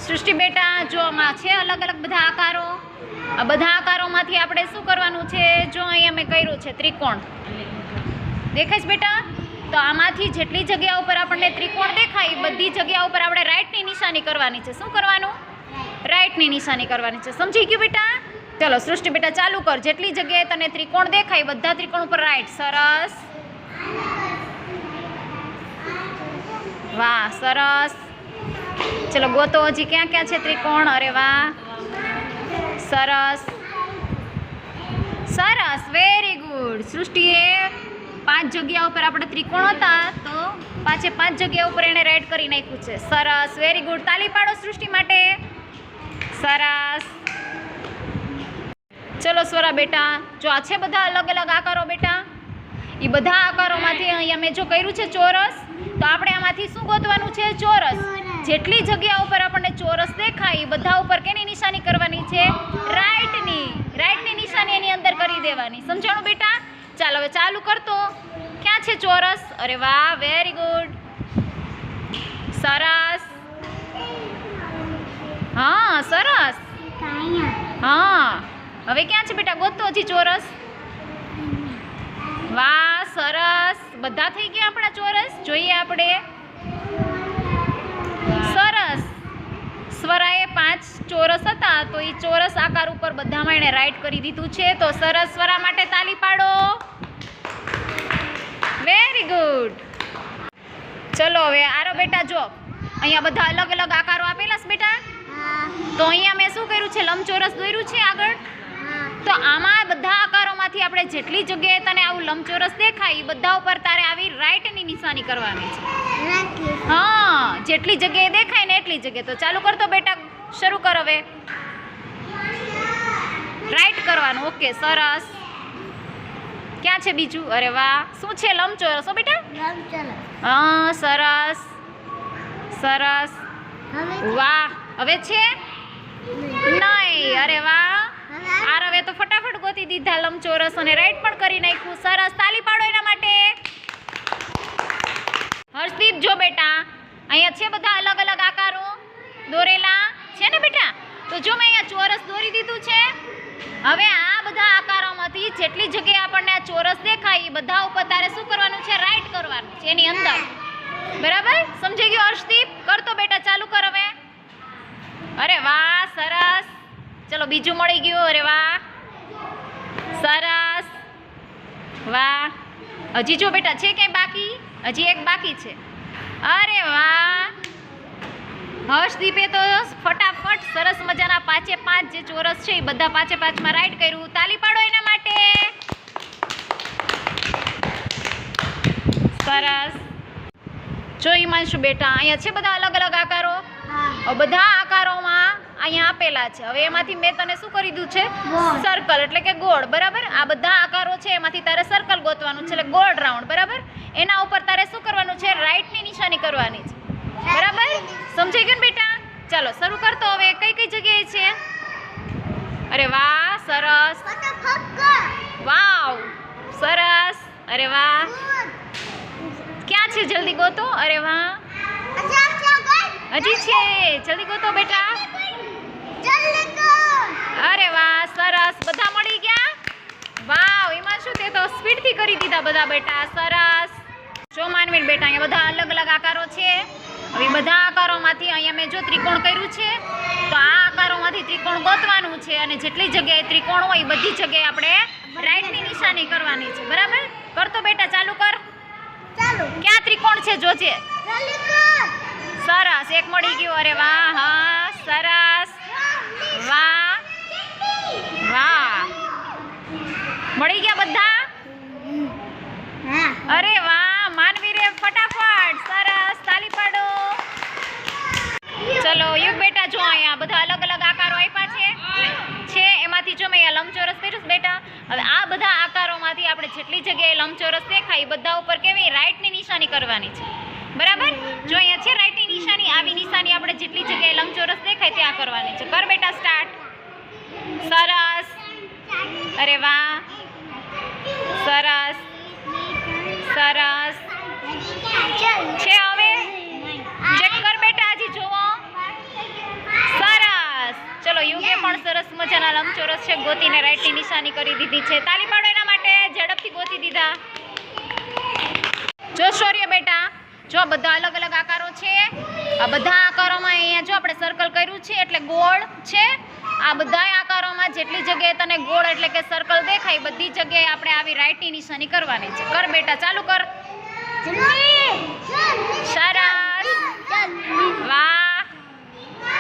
સૃષ્ટિ બેટા જો આમાં છે અલગ અલગ બધા આકારો. આ બધા આકારોમાંથી આપણે શું કરવાનું છે? જો અહીંયા મેં કર્યું છે ત્રિકોણ. દેખાય છે બેટા? તો આમાંથી જેટલી જગ્યા ઉપર આપણને ત્રિકોણ દેખાય બધી જગ્યા ઉપર આપણે રાઈટની નિશાની કરવાની છે. શું કરવાનું? રાઈટની નિશાની કરવાની છે. સમજી ગયું બેટા? ચલો સૃષ્ટિ બેટા ચાલુ કર. જેટલી જગ્યાએ તને ત્રિકોણ દેખાય બધા ત્રિકોણ ઉપર રાઈટ. સરસ, વાહ સરસ. ચલો ગોતો હજી ક્યાં ક્યાં છે ત્રિકોણ. અરે વાહ સરસ સરસ, વેરી ગુડ. સૃષ્ટિએ 5 જગ્યા ઉપર આપણે ત્રિકોણ હતા તો 5 જગ્યા ઉપર એને રાઈટ કરી નાખ્યું છે. સરસ, વેરી ગુડ. તાલી પાડો સૃષ્ટિ માટે. સરસ. ચલો સ્વરા બેટા જો આ છે બધા અલગ અલગ આકારો બેટા. એ બધા આકારોમાંથી અહીંયા મેં જો કર્યું છે ચોરસ, તો આપણે આમાંથી શું ગોતવાનું છે? ચોરસ. જેટલી જગ્યા ઉપર આપણને ચોરસ દેખાય એ બધા ઉપર કેની નિશાની કરવાની છે? રાઈટની નિશાની એની અંદર કરી દેવાની. સમજાણું બેટા? ચાલો હવે ચાલુ કરતો. ક્યાં છે ચોરસ? અરે વાહ, વેરી ગુડ. સરસ. હા સરસ. હા હવે ક્યાં છે બેટા? ગોતો હજી ચોરસ. વાહ સરસ. બધા થઈ ગયા આપણા ચોરસ. જોઈએ આપણે. સરસ. સ્વરાએ 5 ચોરસ હતા તો એ ચોરસ આકાર ઉપર બધામાં એણે રાઈટ કરી દીધું છે. તો સરસ, સ્વરા માટે તાલી પાડો. Very good. ચલો હવે આરો બેટા જો અહીંયા બધા અલગ અલગ આકારો આપેલા છે બેટા. તો અહીંયા મેં શું કર્યું છે? લંબચોરસ દોર્યું છે આગળ. તો આમાં બધા આકારોમાંથી આપણે જેટલી જગ્યાએ તને આવું લંબચોરસ દેખાય બધા ઉપર તારે આવી રાઈટની નિશાની કરવાની છે. હા, જેટલી જગ્યાએ દેખાય ને એટલી જગ્યાએ. તો ચાલુ કરતો બેટા, શરૂ કર હવે. રાઈટ કરવાનું. ઓકે સરસ. ક્યાં છે બીજું? અરે વાહ, શું છે? લંબચોરસ હો બેટા. હા સરસ સરસ. વાહ, હવે છે નહીં. અરે વાહ, આરવે તો ફટાફટ ગોતી દીધા લંબચોરસ અને રાઈટ પણ કરી નાખ્યું. સરસ, તાલી પાડો એના માટે. હર્ષદીપ જો બેટા અહીંયા છે બધા અલગ અલગ આકારો દોરેલા છે ને બેટા. તો જો મેં અહીંયા ચોરસ દોરી દીધું છે. હવે આ બધા આકારોમાંથી જેટલી જગ્યાએ આપણને આ ચોરસ દેખાય એ બધા ઉપર તારે શું કરવાનું છે? રાઈટ કરવાનું છે એની અંદર. બરાબર સમજાઈ ગયું હર્ષદીપ? કરતો બેટા, ચાલુ કર હવે. અરે વાહ સરસ. ચલો બીજું મળી ગયું. અરે વાહ સરસ. વાહ, હજી જો બેટા છે ક્યાંય બાકી? હજી એક બાકી છે. અરે વાહ, હર્ષદીપે તો ફટાફટ સરસ મજાના 5 જે ચોરસ છે એ બધા 5 માં રાઈટ કર્યું. તાલી પાડો એના માટે. સરસ. જો હિમાંશુ બેટા અહીંયા છે બધા અલગ અલગ આકારો. બધા આકારોમાં અહીંયા આપેલા છે. હવે એમાંથી મેં તને શું કરી દીધું છે? સર્કલ એટલે કે ગોળ. બરાબર, આ બધા આકારો છે એમાંથી તારે સર્કલ ગોતવાનું છે એટલે ગોળ રાઉન્ડ. બરાબર, એના ઉપર તારે શું કરવાનું છે? રાઈટની નિશાની કરવાની છે. બરાબર, સમજાઈ ગયું ને બેટા? ચાલો શરૂ કરતો હવે. કઈ કઈ જગ્યાએ છે? અરે વાહ સરસ. વાવ સરસ. અરે વાહ, ક્યાં છે? જલ્દી ગોતો. અરે વાહ, હજી છે. જલ્દી ગોતો બેટા. અરે વાહ સરસ. બધા મળી ગયા. વાવ હિમાંશુ, તે તો સ્પીડથી કરી દીધા બધા બેટા. સરસ. જો માનવીન બેટા અહીંયા બધા અલગ અલગ આકારો છે. હવે બધા આકારોમાંથી અહીંયા મેં જો ત્રિકોણ કર્યું છે તો આ આકારોમાંથી ત્રિકોણ ગોતવાનું છે અને જેટલી જગ્યાએ ત્રિકોણ હોય બધી જગ્યાએ આપણે રાઈટની નિશાની કરવાની છે. બરાબર, કરતો બેટા, ચાલુ કર. ક્યાં ત્રિકોણ છે જોજે. સરસ, એક મળી ગયું. અરે વાહ, હા સરસ. વાહ વાહ, મળી ગયા બધા. અરે વાહ, માનવીરે ફટાફટ. સરસ, તાલી પાડો. ચલો યુગ બેટા જો અહીંયા બધા અલગ અલગ આકારો આપ્યા છે એમાંથી જો મેં લંબચોરસ કર્યું બેટા. હવે આ બધા આકારોમાંથી આપણે જેટલી જગ્યાએ લંબચોરસ દેખાય બધા ઉપર કેવી રાઈટની નિશાની કરવાની છે. બરાબર, જો અહીંયા છે રાઈટની નિશાની. આવી નિશાની આપણે જેટલી જગ્યાએ લંબચોરસ દેખાય ત્યાં કરવાની છે. કર બેટા સ્ટાર્ટ. સરસ. અરે વાહ સરસ સરસ. છે હવે ચેક કર બેટા, હજી જોવો. ચલો યુગે પણ સરસ મજાના લંબચોરસ છે ગોતીને રાઈટની નિશાની કરી દીધી છે. તાલી પાડો એના માટે, ઝડપથી ગોતી દીધા. જો શૌર્ય બેટા, જો બધા અલગ અલગ આકારો છે. આ બધા આકારોમાં અહીંયા જો આપણે સર્કલ કર્યું છે એટલે ગોળ છે. આ બધા આકારોમાં જેટલી જગ્યાએ તને ગોળ એટલે કે સર્કલ દેખાય બધી જગ્યાએ આપણે આવી રાઈટની નિશાની કરવાની છે. કર બેટા, ચાલુ કર. સરસ, વાહ.